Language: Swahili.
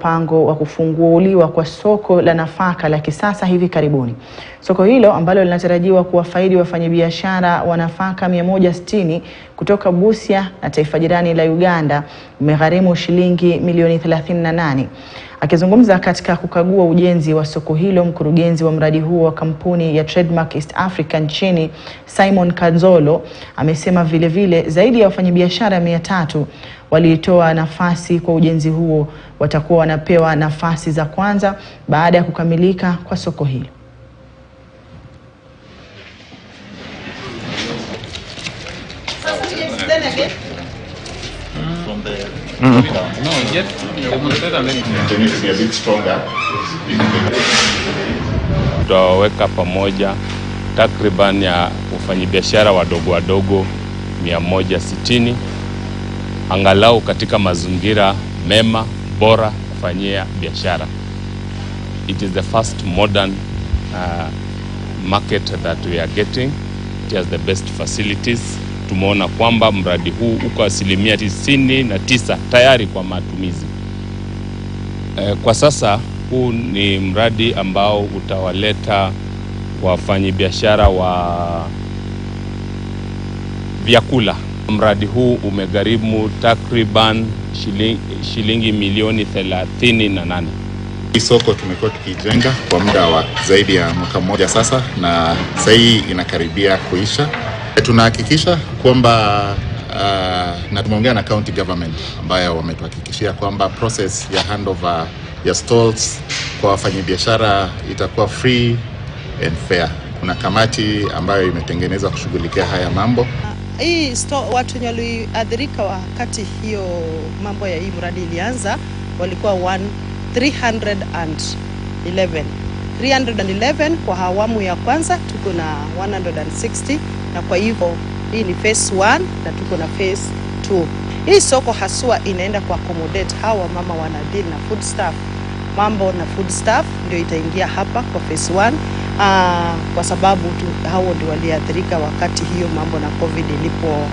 Mpango wa kufunguliwa kwa soko la nafaka la kisasa hivi karibuni. Soko hilo ambalo linatarajiwa kuwafaidi wafanyabiashara wa nafaka 160 kutoka Busia na taifa jirani la Uganda umegharimu shilingi milioni 38. Akizungumza katika kukagua ujenzi wa soko hilo, mkurugenzi wa mradi huo wa kampuni ya Trademark East Africa nchini, Simon Kanzolo, amesema vile zaidi ya wafanyabiashara 300 walitoa nafasi kwa ujenzi huo watakuwa wanapewa nafasi za kwanza baada ya kukamilika kwa soko hilo. Tutaweka pamoja takriban ya wafanyabiashara wadogo 160 angalau katika mazingira mema bora kufanyia biashara. It is the first modern market that we are getting. It has the best facilities. Tumeona kwamba mradi huu uko 99% tayari kwa matumizi. Kwa sasa huu ni mradi ambao utawaleta wafanyabiashara wa vyakula. Mradi huu umegharimu takriban shilingi milioni 38. Hii soko tumekuwa tukijenga kwa muda wa zaidi ya mwaka mmoja sasa, na sasa hii inakaribia kuisha. Tunahakikisha kwamba na tumeongea na county government ambayo wametuhakikishia kwamba process ya handover ya stalls kwa wafanyabiashara itakuwa free and fair. Kuna kamati ambayo imetengenezwa kushughulikia haya mambo. Hii watu wenye waliathirika wakati hiyo mambo ya hii mradi ilianza walikuwa 311 kwa awamu ya kwanza, tuko na 160, na kwa hivyo hii ni phase 1 na tuko na phase 2. Hii soko haswa inaenda kwa accommodate hawa mama wana deal na food staff. Mambo na food staff ndio itaingia hapa kwa phase 1 kwa sababu hao ndio waliathirika wakati hiyo mambo na COVID ilipo